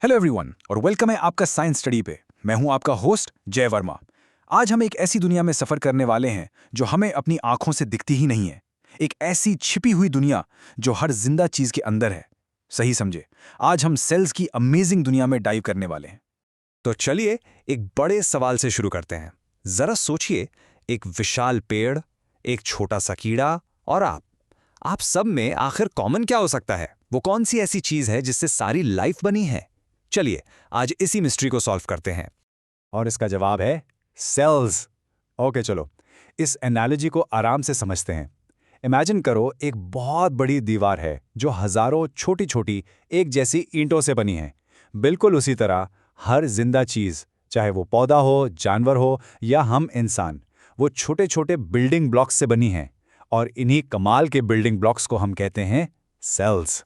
Hello everyone और welcome है आपका साइंस स्टडी पे। मैं हूं आपका होस्ट जय वर्मा। आज हम एक ऐसी दुनिया में सफर करने वाले हैं जो हमें अपनी आंखों से दिखती ही नहीं है। एक ऐसी छिपी हुई दुनिया जो हर जिंदा चीज के अंदर है। सही समझे, आज हम सेल्स की अमेजिंग दुनिया में डाइव करने वाले हैं। तो चलिए एक बड़े सवाल से शुरू करते हैं। जरा सोचिए, एक विशाल पेड़, एक छोटा सा कीड़ा और आप सब में आखिर कॉमन क्या हो सकता है? वो कौन सी ऐसी चीज है जिससे सारी लाइफ बनी है? चलिए आज इसी मिस्ट्री को सॉल्व करते हैं। और इसका जवाब है सेल्स। ओके चलो, इस एनालॉजी को आराम से समझते हैं। इमेजिन करो एक बहुत बड़ी दीवार है जो हजारों छोटी छोटी एक जैसी ईंटों से बनी है। बिल्कुल उसी तरह हर जिंदा चीज, चाहे वो पौधा हो, जानवर हो या हम इंसान, वो छोटे छोटे बिल्डिंग ब्लॉक्स से बनी है। और इन्हीं कमाल के बिल्डिंग ब्लॉक्स को हम कहते हैं सेल्स।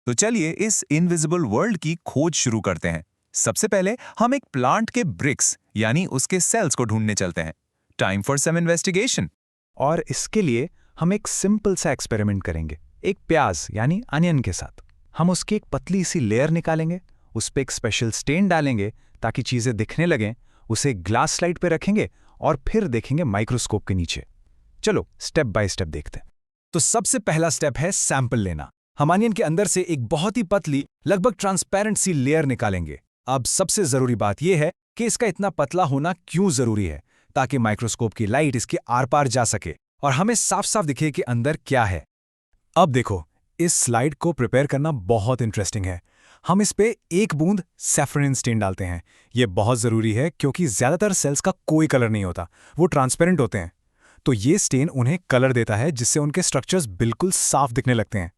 तो चलिए इस इनविजिबल वर्ल्ड की खोज शुरू करते हैं। सबसे पहले हम एक प्लांट के ब्रिक्स यानी उसके सेल्स को ढूंढने चलते हैं। Time for some investigation. और इसके लिए हम एक सिंपल सा एक्सपेरिमेंट करेंगे। एक प्याज यानी अनियन के साथ हम उसकी एक पतली सी लेयर निकालेंगे, उस पर एक स्पेशल स्टेन डालेंगे ताकि चीजें दिखने लगें। उसे ग्लास स्लाइड पे रखेंगे और फिर देखेंगे माइक्रोस्कोप के नीचे। चलो स्टेप बाय स्टेप देखते हैं। तो सबसे पहला स्टेप है सैंपल लेना। हम अनियन के अंदर से एक बहुत ही पतली, लगभग ट्रांसपेरेंट सी लेयर निकालेंगे। अब सबसे जरूरी बात यह है कि इसका इतना पतला होना क्यों जरूरी है, ताकि माइक्रोस्कोप की लाइट इसके आर पार जा सके और हमें साफ साफ दिखे कि अंदर क्या है। अब देखो, इस स्लाइड को प्रिपेयर करना बहुत इंटरेस्टिंग है। हम इस पे एक बूंद सैफरन स्टेन डालते हैं। ये बहुत जरूरी है क्योंकि ज्यादातर सेल्स का कोई कलर नहीं होता, वो ट्रांसपेरेंट होते हैं। तो ये स्टेन उन्हें कलर देता है जिससे उनके स्ट्रक्चर्स बिल्कुल साफ दिखने लगते हैं।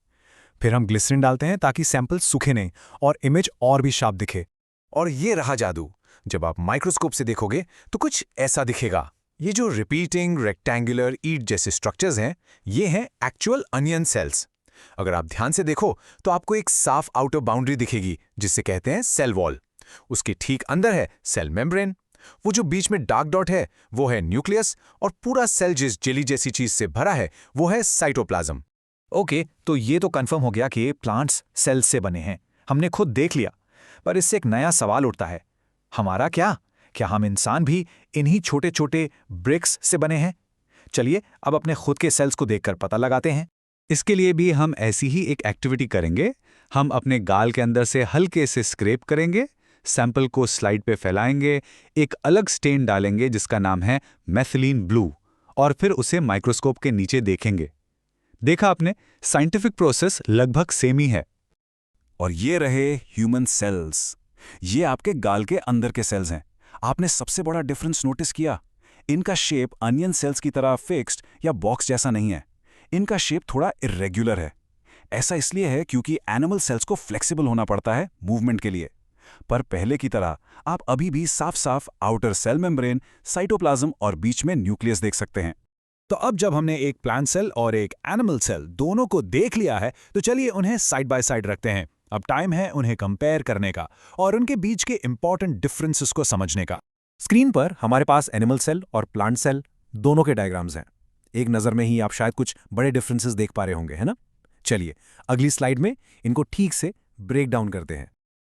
फिर हम ग्लिसरीन डालते हैं ताकि सैंपल सूखे नहीं और इमेज और भी शार्प दिखे। और ये रहा जादू। जब आप माइक्रोस्कोप से देखोगे तो कुछ ऐसा दिखेगा। ये जो रिपीटिंग रेक्टेंगुलर ईट जैसे स्ट्रक्चर्स हैं, ये हैं एक्चुअल अनियन सेल्स। अगर आप ध्यान से देखो तो आपको एक साफ आउटर बाउंड्री दिखेगी जिसे कहते हैं सेल वॉल। उसके ठीक अंदर है सेल मेम्ब्रेन। वो जो बीच में डार्क डॉट है वो है न्यूक्लियस, और पूरा सेल जिस जेली जैसी चीज से भरा है वो है साइटोप्लाज्म। ओके, तो ये तो कंफर्म हो गया कि प्लांट्स सेल्स से बने हैं, हमने खुद देख लिया। पर इससे एक नया सवाल उठता है, हमारा क्या हम इंसान भी इन्हीं छोटे छोटे ब्रिक्स से बने हैं? चलिए अब अपने खुद के सेल्स को देखकर पता लगाते हैं। इसके लिए भी हम ऐसी ही एक एक्टिविटी करेंगे। हम अपने गाल के अंदर से हल्के से स्क्रैप करेंगे, सैंपल को स्लाइड पे फैलाएंगे, एक अलग स्टेन डालेंगे जिसका नाम है मैथिलीन ब्लू, और फिर उसे माइक्रोस्कोप के नीचे देखेंगे। देखा आपने, साइंटिफिक प्रोसेस लगभग सेम ही है। और ये रहे ह्यूमन सेल्स। ये आपके गाल के अंदर के सेल्स हैं। आपने सबसे बड़ा डिफरेंस नोटिस किया? इनका शेप अनियन सेल्स की तरह फिक्स्ड या बॉक्स जैसा नहीं है। इनका शेप थोड़ा इर्रेगुलर है। ऐसा इसलिए है क्योंकि एनिमल सेल्स को फ्लेक्सिबल होना पड़ता है मूवमेंट के लिए। पर पहले की तरह आप अभी भी साफ साफ आउटर सेल मेम्ब्रेन, साइटोप्लाज्म और बीच में न्यूक्लियस देख सकते हैं। तो अब जब हमने एक प्लांट सेल और एक एनिमल सेल दोनों को देख लिया है, तो चलिए उन्हें साइड बाय साइड रखते हैं। अब टाइम है उन्हें कंपेयर करने का और उनके बीच के इंपॉर्टेंट डिफरेंसेस को समझने का। स्क्रीन पर हमारे पास एनिमल सेल और प्लांट सेल दोनों के डायग्राम्स हैं। एक नज़र में ही आप शायद कुछ बड़े डिफरेंसेस देख पा रहे होंगे, है ना? चलिए अगली स्लाइड में इनको ठीक से ब्रेक डाउन करते हैं।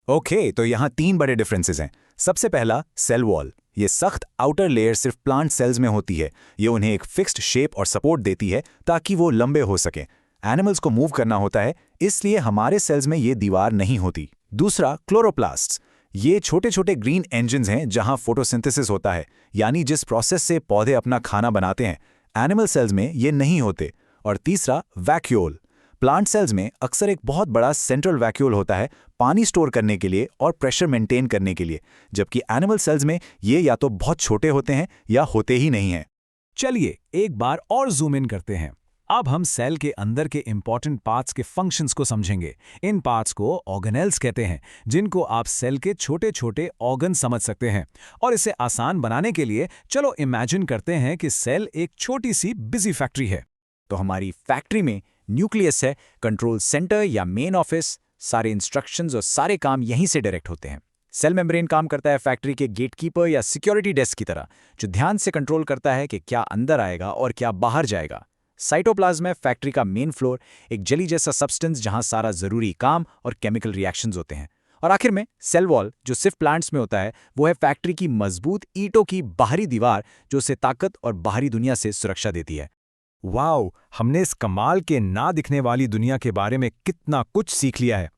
ओके, तो यहाँ 3 बड़े डिफरेंसेस हैं। सबसे पहला, सेल वॉल। ये सख्त आउटर लेयर सिर्फ प्लांट सेल्स में होती है। ये उन्हें एक फिक्स्ड शेप और सपोर्ट देती है ताकि वो लंबे हो सकें। एनिमल्स को मूव करना होता है, इसलिए हमारे सेल्स में ये दीवार नहीं होती। दूसरा, क्लोरोप्लास्ट्स। ये छोटे छोटे ग्रीन इंजन्स हैं जहां फोटोसिंथेसिस होता है, यानी जिस प्रोसेस से पौधे अपना खाना बनाते हैं। एनिमल सेल्स में ये नहीं होते। और तीसरा, वैक्यूल। प्लांट सेल्स में अक्सर एक बहुत बड़ा सेंट्रल वैक्यूल होता है, पानी स्टोर करने के लिए और प्रेशर मेंटेन करने के लिए, जबकि एनिमल सेल्स में ये या तो बहुत छोटे होते हैं या होते ही नहीं हैं। चलिए एक बार और जूम इन करते हैं। अब हम सेल के अंदर के इंपॉर्टेंट पार्ट्स के फंक्शंस को समझेंगे। इन पार्ट्स को ऑर्गेनेल्स कहते हैं, जिनको आप सेल के छोटे छोटे ऑर्गन समझ सकते हैं। और इसे आसान बनाने के लिए चलो इमेजिन करते हैं कि सेल एक छोटी सी बिजी फैक्ट्री है। तो हमारी फैक्ट्री में न्यूक्लियस है, कंट्रोल सेंटर या मेन ऑफिस। सारे इंस्ट्रक्शंस और सारे काम यहीं से डायरेक्ट होते हैं। सेल मेम्ब्रेन काम करता है फैक्ट्री के गेटकीपर या सिक्योरिटी डेस्क की तरह, जो ध्यान से कंट्रोल करता है कि क्या अंदर आएगा और क्या बाहर जाएगा। साइटोप्लाज्म है फैक्ट्री का मेन फ्लोर, एक जेली जैसा सब्सटेंस जहां सारा जरूरी काम और केमिकल रिएक्शंस होते हैं। और आखिर में सेल वॉल, जो सिर्फ प्लांट्स में होता है, वो है फैक्ट्री की मजबूत ईंटों की बाहरी दीवार जो उसे ताकत और बाहरी दुनिया से सुरक्षा देती है। वाओ, हमने इस कमाल के ना दिखने वाली दुनिया के बारे में कितना कुछ सीख लिया है।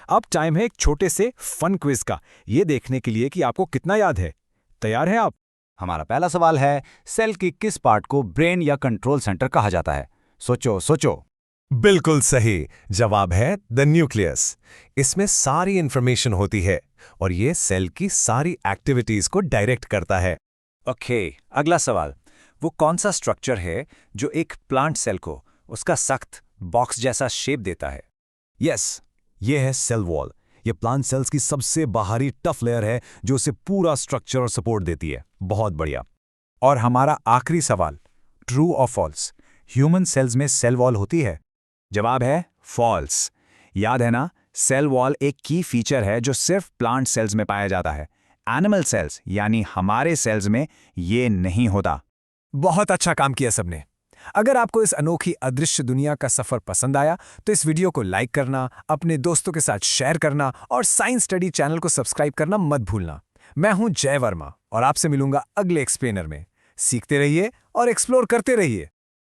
अब टाइम है एक छोटे से फन क्विज का, ये देखने के लिए कि आपको कितना याद है। तैयार हैं आप? हमारा पहला सवाल है, सेल की किस पार्ट को ब्रेन या कंट्रोल सेंटर कहा जाता है? सोचो सोचो। बिल्कुल सही जवाब है द न्यूक्लियस। इसमें सारी इंफॉर्मेशन होती है और ये सेल की सारी एक्टिविटीज को डायरेक्ट करता है। ओके, अगला सवाल। वो कौन सा स्ट्रक्चर है जो एक प्लांट सेल को उसका सख्त बॉक्स जैसा शेप देता है? यस, ये है सेल वॉल। ये प्लांट सेल्स की सबसे बाहरी टफ लेयर है जो उसे पूरा स्ट्रक्चर और सपोर्ट देती है। बहुत बढ़िया। और हमारा आखिरी सवाल, ट्रू और फॉल्स, ह्यूमन सेल्स में सेल वॉल होती है? जवाब है फॉल्स। याद है ना, सेल वॉल एक की फीचर है जो सिर्फ प्लांट सेल्स में पाया जाता है। एनिमल सेल्स यानी हमारे सेल्स में ये नहीं होता। बहुत अच्छा काम किया सबने। अगर आपको इस अनोखी अदृश्य दुनिया का सफर पसंद आया तो इस वीडियो को लाइक करना, अपने दोस्तों के साथ शेयर करना और साइंस स्टडी चैनल को सब्सक्राइब करना मत भूलना। मैं हूं जय वर्मा और आपसे मिलूंगा अगले एक्सप्लेनर में। सीखते रहिए और एक्सप्लोर करते रहिए।